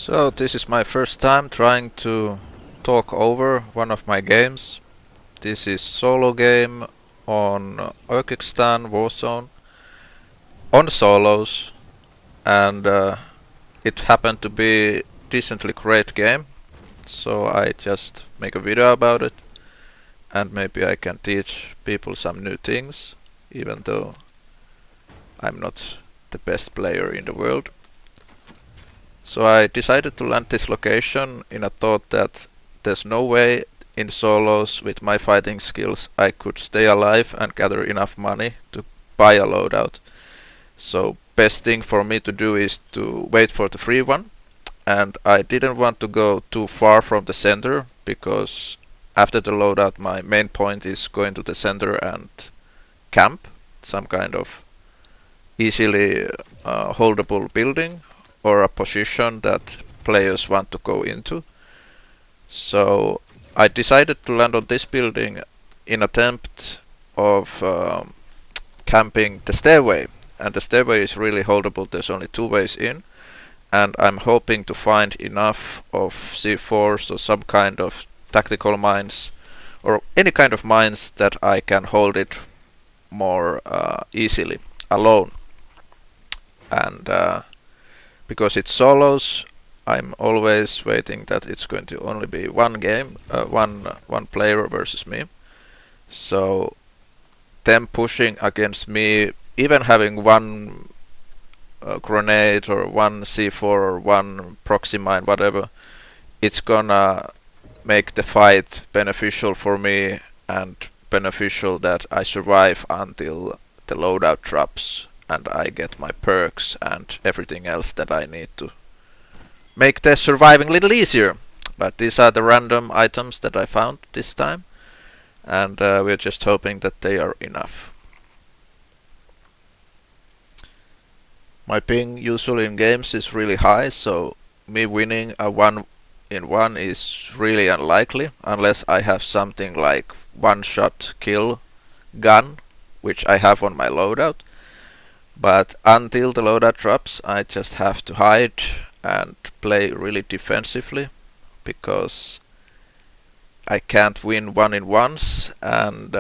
So this is my first time trying to talk over one of my games. This is solo game on Uzbekistan Warzone on solos, and it happened to be decently great game. So I just make a video about it, and maybe I can teach people some new things, even though I'm not the best player in the world. So I decided to land this location in a thought that there's no way in solos with my fighting skills I could stay alive and gather enough money to buy a loadout. So best thing for me to do is to wait for the free one, and I didn't want to go too far from the center because after the loadout my main point is going to the center and camp, some kind of easily holdable building or a position that players want to go into. So I decided to land on this building in attempt of camping the stairway, and the stairway is really holdable. There's only two ways in, and I'm hoping to find enough of C4s or some kind of tactical mines or any kind of mines that I can hold it more easily alone. And because it's solos, I'm always waiting that it's going to only be one game, one player versus me. So them pushing against me, even having one grenade or one C4 or one proxy mine, whatever, it's gonna make the fight beneficial for me and beneficial that I survive until the loadout drops and I get my perks and everything else that I need to make the surviving a little easier. But these are the random items that I found this time, and we're just hoping that they are enough. My ping usually in games is really high, so me winning a 1-in-1 is really unlikely unless I have something like one-shot kill gun, which I have on my loadout. But until the loadout drops, I just have to hide and play really defensively because I can't win 1-in-1s, and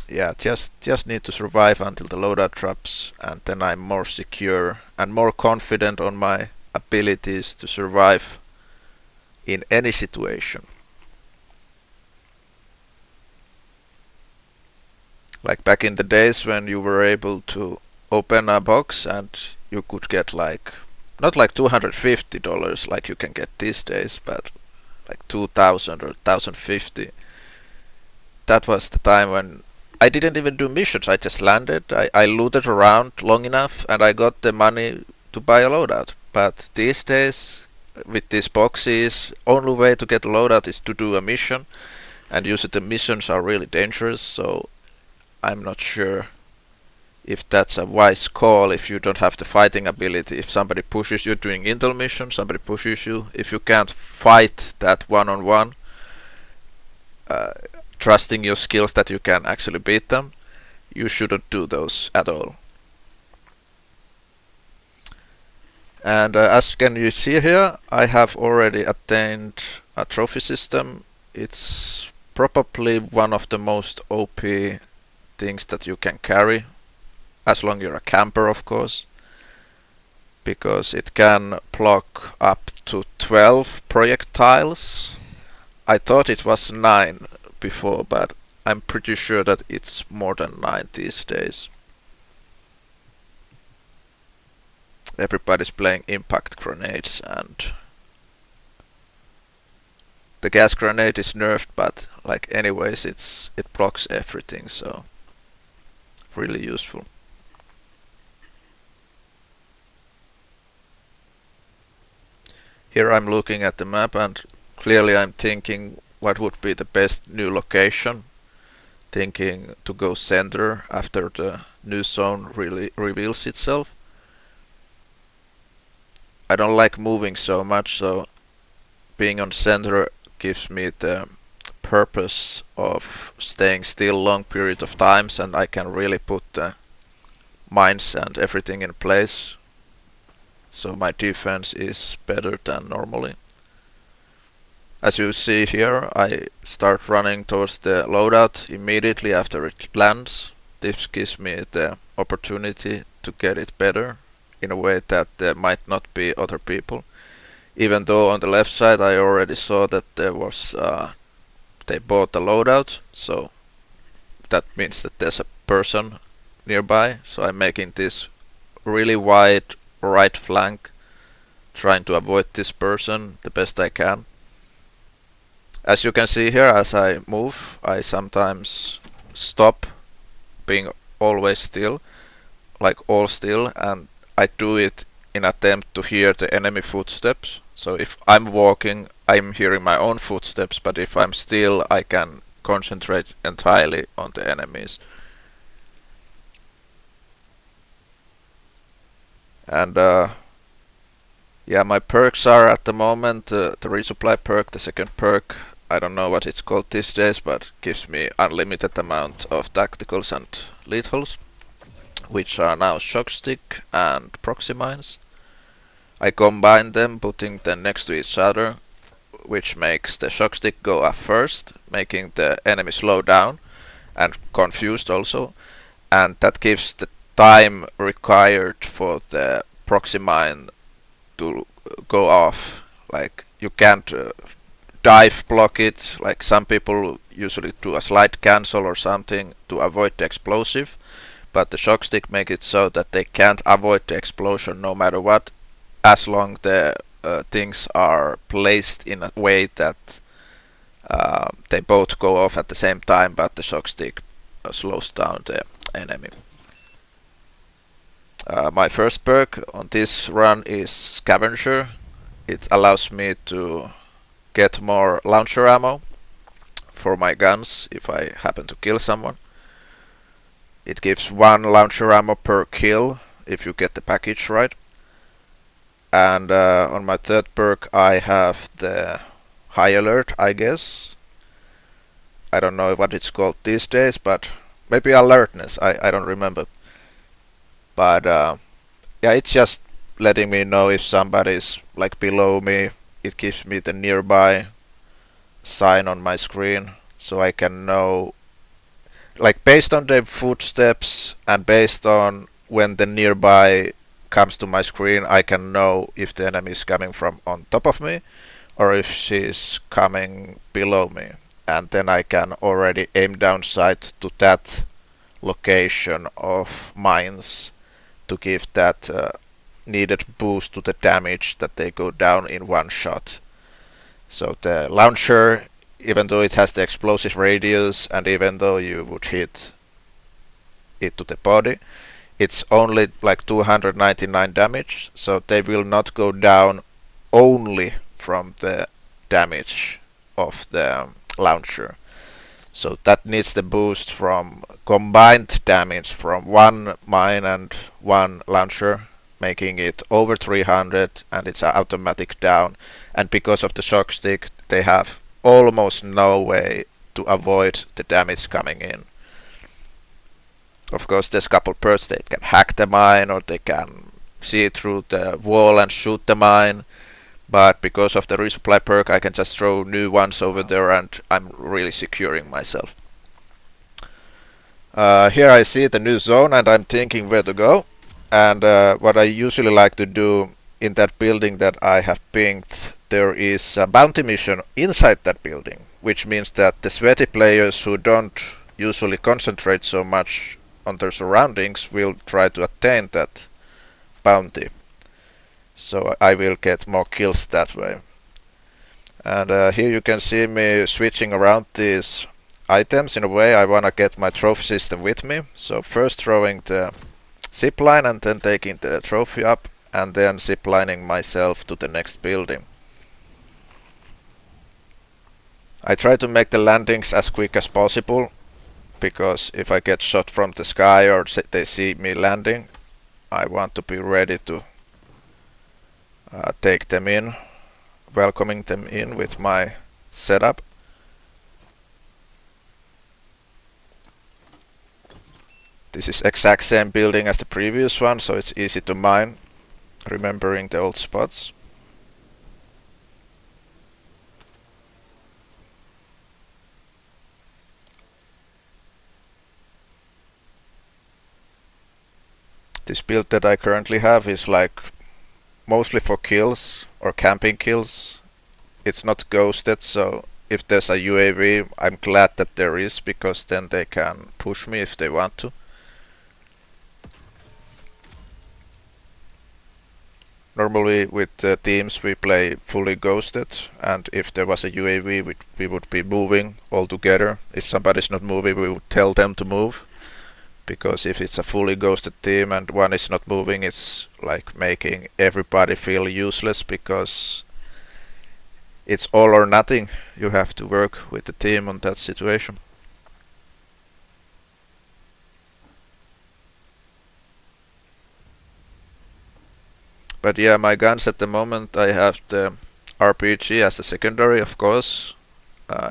yeah, just need to survive until the loadout drops, and then I'm more secure and more confident on my abilities to survive in any situation. Like back in the days when you were able to open a box and you could get like not like $250 like you can get these days, but like 2000 or 1050. That was the time when I didn't even do missions. I just landed, I looted around long enough and I got the money to buy a loadout. But these days with these boxes, only way to get a loadout is to do a mission, and usually the missions are really dangerous, so I'm not sure if that's a wise call if you don't have the fighting ability. If somebody pushes you during intel mission, somebody pushes you, if you can't fight that one-on-one, trusting your skills that you can actually beat them, you shouldn't do those at all. And as can you see here, I have already attained a trophy system. It's probably one of the most OP things that you can carry, as long as you're a camper, of course, because it can block up to 12 projectiles. I thought it was 9 before, but I'm pretty sure that it's more than 9 these days. Everybody's playing impact grenades, and the gas grenade is nerfed, but like anyways it blocks everything, so really useful. Here I'm looking at the map and clearly I'm thinking what would be the best new location. Thinking to go center after the new zone really reveals itself. I don't like moving so much, so being on center gives me the purpose of staying still long period of times, and I can really put the mines and everything in place. so my defense is better than normally. As you see here, I start running towards the loadout immediately after it lands. This gives me the opportunity to get it better in a way that there might not be other people. Even though on the left side I already saw that there was they bought the loadout, so that means that there's a person nearby. So I'm making this really wide right flank, trying to avoid this person the best I can. As you can see here, as I move, I sometimes stop being always still, like all still, and I do it in attempt to hear the enemy footsteps. So if I'm walking, I'm hearing my own footsteps, but if I'm still, I can concentrate entirely on the enemies. And yeah, my perks are at the moment the resupply perk, the second perk. I don't know what it's called these days, but gives me unlimited amount of tacticals and lethals, which are now shock stick and proxy mines. I combine them, putting them next to each other, which makes the shock stick go up first, making the enemy slow down and confused also, and that gives the time required for the proxy mine to go off. Like you can't dive block it, like some people usually do a slide cancel or something to avoid the explosive, but the shock stick make it so that they can't avoid the explosion no matter what, as long the things are placed in a way that they both go off at the same time, but the shock stick slows down the enemy. My first perk on this run is Scavenger. It allows me to get more launcher ammo for my guns if I happen to kill someone. It gives 1 launcher ammo per kill if you get the package right. And on my third perk I have the High Alert, I guess. I don't know what it's called these days, but maybe Alertness, I don't remember. But yeah, it's just letting me know if somebody's like below me. It gives me the nearby sign on my screen, so I can know, like based on the footsteps and based on when the nearby comes to my screen, I can know if the enemy is coming from on top of me or if she's coming below me, and then I can already aim down sight to that location of mines to give that needed boost to the damage that they go down in one shot. So the launcher, even though it has the explosive radius and even though you would hit it to the body, it's only like 299 damage, so they will not go down only from the damage of the launcher. So that needs the boost from combined damage from 1 mine and 1 launcher, making it over 300, and it's an automatic down. And because of the shock stick, they have almost no way to avoid the damage coming in. Of course, there's a couple perks. They can hack the mine or they can see through the wall and shoot the mine. But because of the resupply perk, I can just throw new ones over there and I'm really securing myself. Here I see the new zone and I'm thinking where to go. And what I usually like to do in that building that I have pinged, there is a bounty mission inside that building, which means that the sweaty players who don't usually concentrate so much on their surroundings will try to attain that bounty. So I will get more kills that way. And here you can see me switching around these items. In a way, I wanna get my trophy system with me. So first throwing the zipline and then taking the trophy up and then ziplining myself to the next building. I try to make the landings as quick as possible, because if I get shot from the sky or they see me landing, I want to be ready to take them in, welcoming them in with my setup. This is exact same building as the previous one, so it's easy to mine. remembering the old spots. This build that I currently have is like mostly for kills or camping kills. It's not ghosted, so if there's a UAV, I'm glad that there is, because then they can push me if they want to. Normally with the teams we play fully ghosted, and if there was a UAV we would be moving all together. If somebody's not moving, we would tell them to move, because if it's a fully ghosted team and one is not moving, it's like making everybody feel useless, because it's all or nothing. You have to work with the team on that situation. But yeah, my guns at the moment, I have the RPG as a secondary, of course.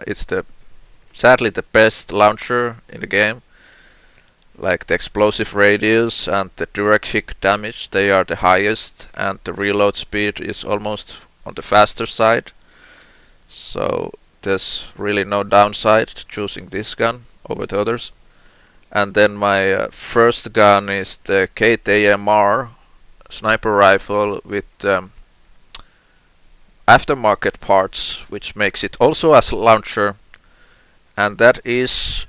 It's sadly the best launcher in the game. Like the explosive radius and the direct hit damage, they are the highest, and the reload speed is almost on the faster side. So there's really no downside to choosing this gun over the others. And then my first gun is the KTMR sniper rifle with aftermarket parts, which makes it also as a launcher, and that is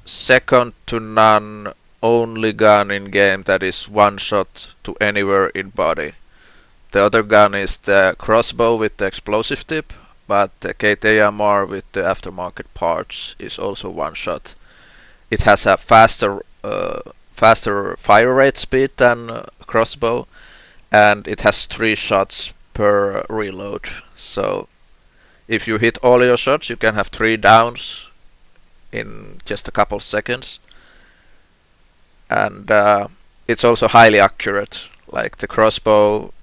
second to none only gun in game that is one shot to anywhere in body. The other gun is the crossbow with the explosive tip, but the KTMR with the aftermarket parts is also one shot. It has a faster fire rate speed than crossbow, and it has 3 shots per reload. So if you hit all your shots, you can have 3 downs in just a couple seconds. And it's also highly accurate. Like the crossbow,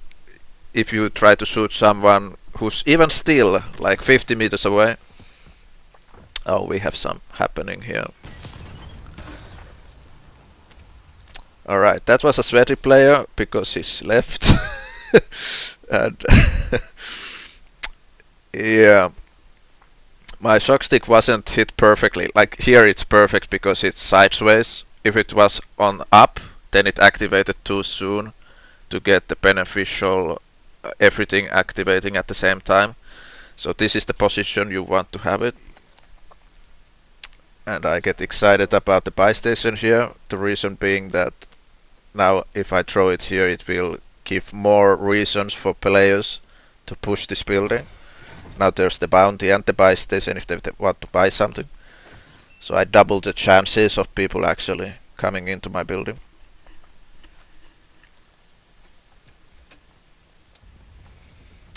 if you try to shoot someone who's even still like 50 meters away. Oh, we have some happening here. Alright, that was a sweaty player because he's left. And yeah, my shock stick wasn't hit perfectly. Like here it's perfect because it's sideways. If it was on up, then it activated too soon to get the beneficial everything activating at the same time. So this is the position you want to have it. And I get excited about the buy station here. The reason being that now if I throw it here, it will give more reasons for players to push this building. Now there's the bounty and the buy station if they want to buy something. So I double the chances of people actually coming into my building.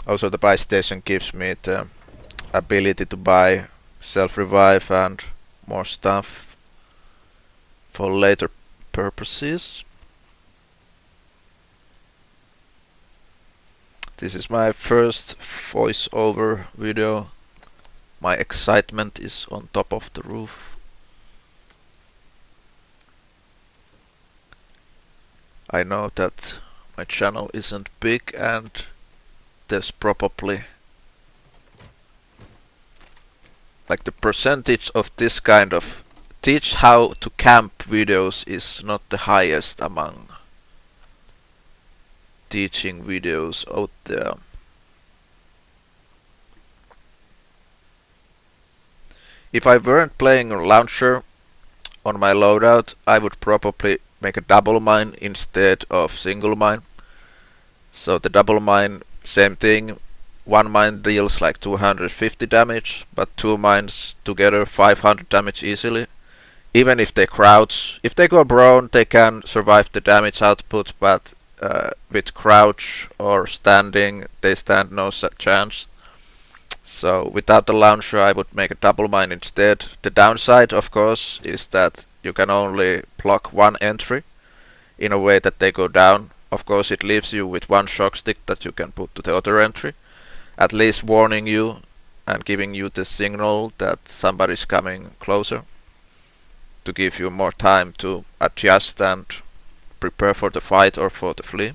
Also the buy station gives me the ability to buy self-revive and more stuff for later purposes. This is my first voiceover video. My excitement is on top of the roof. I know that my channel isn't big and there's probably like the percentage of this kind of teach how to camp videos is not the highest among teaching videos out there. If I weren't playing a launcher on my loadout, I would probably make a double mine instead of single mine. So the double mine, same thing. One mine deals like 250 damage, but 2 mines together 500 damage easily. Even if they crouch, if they go prone, they can survive the damage output, but with crouch or standing, they stand no chance. So without the launcher, I would make a double mine instead. The downside, of course, is that you can only block one entry in a way that they go down. Of course, it leaves you with one shock stick that you can put to the other entry, at least warning you and giving you the signal that somebody's coming closer, to give you more time to adjust and prepare for the fight or for the flee.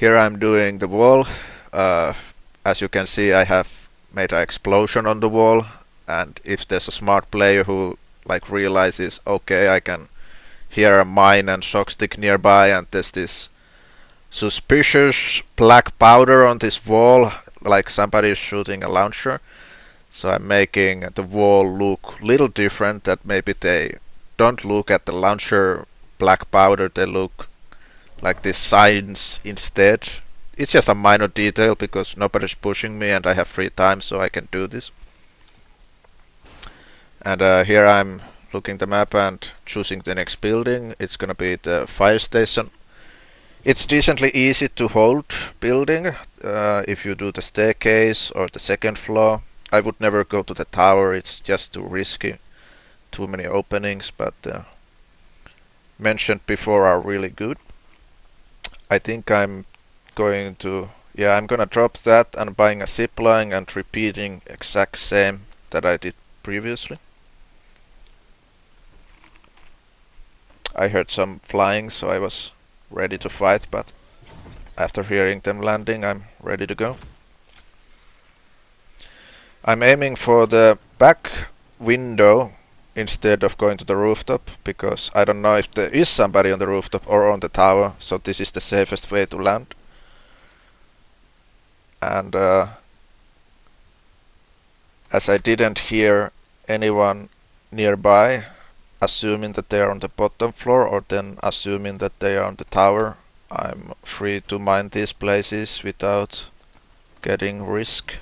Here I'm doing the wall. Uh, as you can see, I have made an explosion on the wall, and if there's a smart player who like realizes, okay, I can hear a mine and shock stick nearby, and there's this suspicious black powder on this wall, like somebody is shooting a launcher. So I'm making the wall look little different, that maybe they don't look at the launcher black powder, they look like this signs instead. It's just a minor detail because nobody's pushing me and I have free time, so I can do this. And here I'm looking the map and choosing the next building. It's gonna be the fire station. It's decently easy to hold building if you do the staircase or the second floor. I would never go to the tower, it's just too risky. Too many openings, but mentioned before are really good. I think I'm going to, yeah, I'm gonna drop that and buying a zipline and repeating exact same that I did previously. I heard some flying, so I was ready to fight, but after hearing them landing, I'm ready to go. I'm aiming for the back window instead of going to the rooftop, because I don't know if there is somebody on the rooftop or on the tower, so this is the safest way to land. And as I didn't hear anyone nearby, assuming that they are on the bottom floor or then assuming that they are on the tower, I'm free to mine these places without getting risk.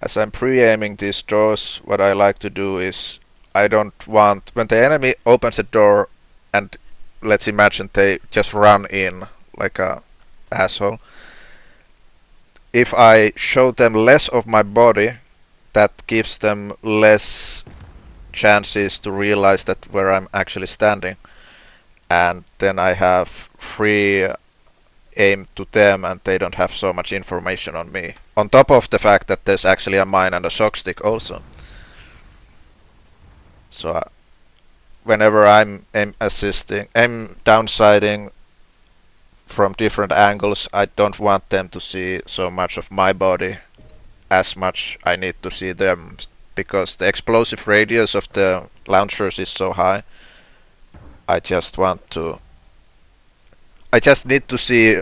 As I'm pre-aiming these doors, what I like to do is I don't want, when the enemy opens a door and let's imagine they just run in like a asshole, if I show them less of my body, that gives them less chances to realize that where I'm actually standing, and then I have free aim to them and they don't have so much information on me. On top of the fact that there's actually a mine and a shock stick also. So whenever I'm aim downsighting from different angles, I don't want them to see so much of my body as much I need to see them, because the explosive radius of the launchers is so high. I just need to see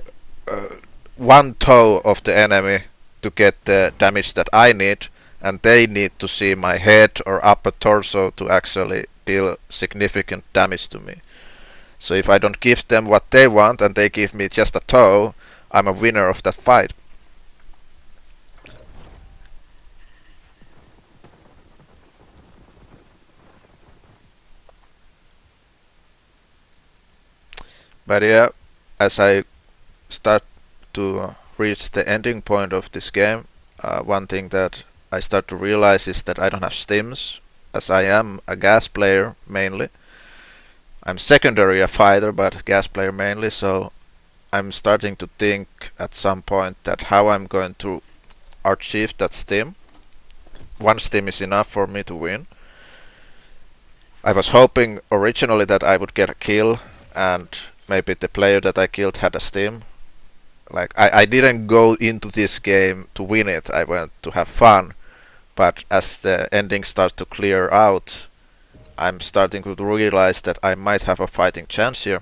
one toe of the enemy to get the damage that I need, and they need to see my head or upper torso to actually deal significant damage to me. So if I don't give them what they want and they give me just a toe, I'm a winner of that fight. But yeah, as I start to reach the ending point of this game, one thing that I start to realize is that I don't have stims, as I am a gas player mainly. I'm secondary a fighter, but gas player mainly, so I'm starting to think at some point that how I'm going to achieve that stim. One stim is enough for me to win. I was hoping originally that I would get a kill and maybe the player that I killed had a stim. Like I didn't go into this game to win it, I went to have fun. But as the ending starts to clear out, I'm starting to realize that I might have a fighting chance here.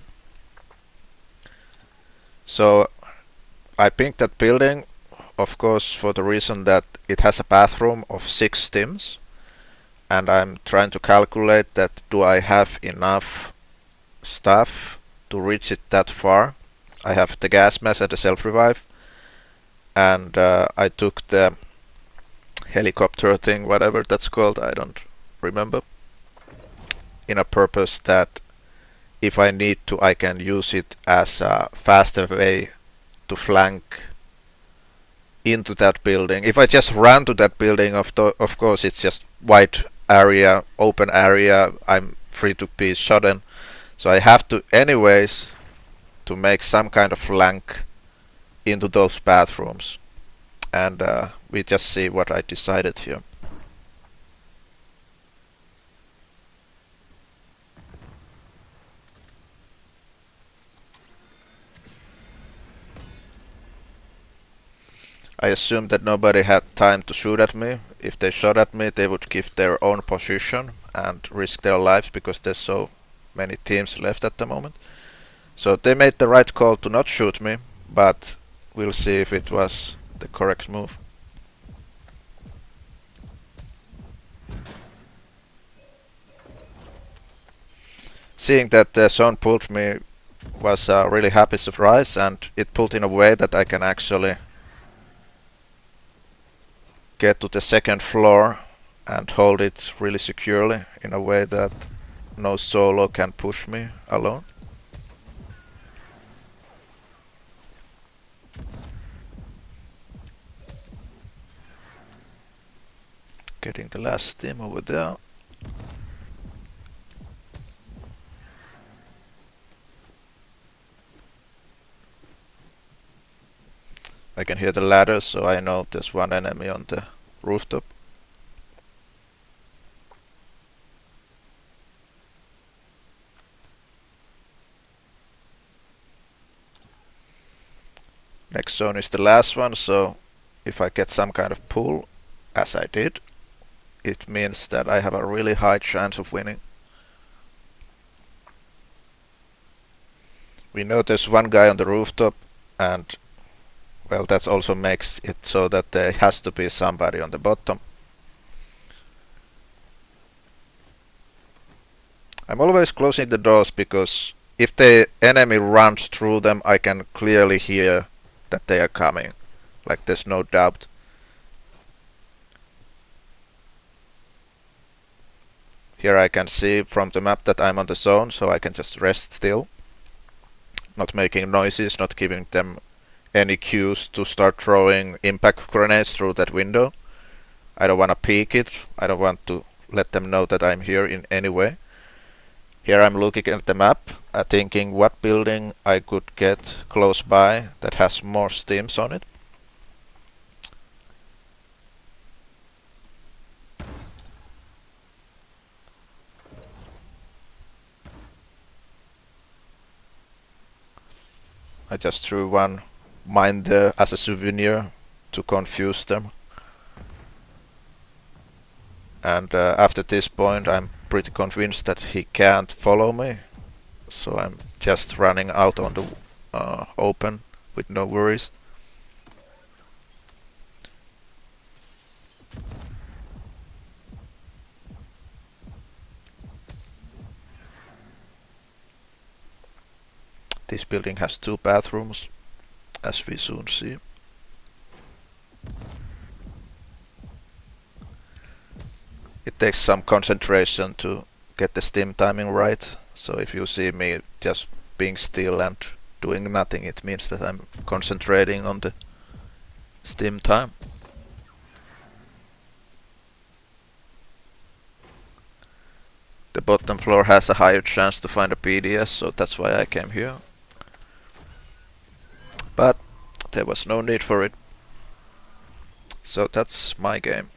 So I picked that building, of course, for the reason that it has a bathroom of 6 stims, and I'm trying to calculate that do I have enough stuff to reach it that far. I have the gas mask and the self-revive, and I took the helicopter thing, whatever that's called, I don't remember, in a purpose that if I need to, I can use it as a faster way to flank into that building. If I just run to that building, of course it's just wide area, open area, I'm free to be shot in. So I have to anyways to make some kind of flank into those bathrooms. And we just see what I decided here. I assumed that nobody had time to shoot at me. If they shot at me, they would give their own position and risk their lives because there's so many teams left at the moment. So they made the right call to not shoot me, but we'll see if it was the correct move. Seeing that the zone pulled me was a really happy surprise, and it pulled in a way that I can actually get to the second floor and hold it really securely in a way that no solo can push me alone. Getting the last team over there. I can hear the ladder, so I know there's one enemy on the rooftop. Next zone is the last one, so if I get some kind of pull, as I did, it means that I have a really high chance of winning. We know there's one guy on the rooftop, and well, that also makes it so that there has to be somebody on the bottom. I'm always closing the doors because if the enemy runs through them, I can clearly hear that they are coming. Like there's no doubt. Here I can see from the map that I'm on the zone, so I can just rest still. Not making noises, not giving them any cues to start throwing impact grenades through that window. I don't want to peek it. I don't want to let them know that I'm here in any way. Here I'm looking at the map, thinking what building I could get close by that has more steams on it. I just threw one mine there as a souvenir to confuse them. And after this point I'm pretty convinced that he can't follow me. So I'm just running out on the open with no worries. This building has 2 bathrooms, as we soon see. It takes some concentration to get the stim timing right, so if you see me just being still and doing nothing, it means that I'm concentrating on the stim time. The bottom floor has a higher chance to find a PDS, so that's why I came here. But there was no need for it. So that's my game.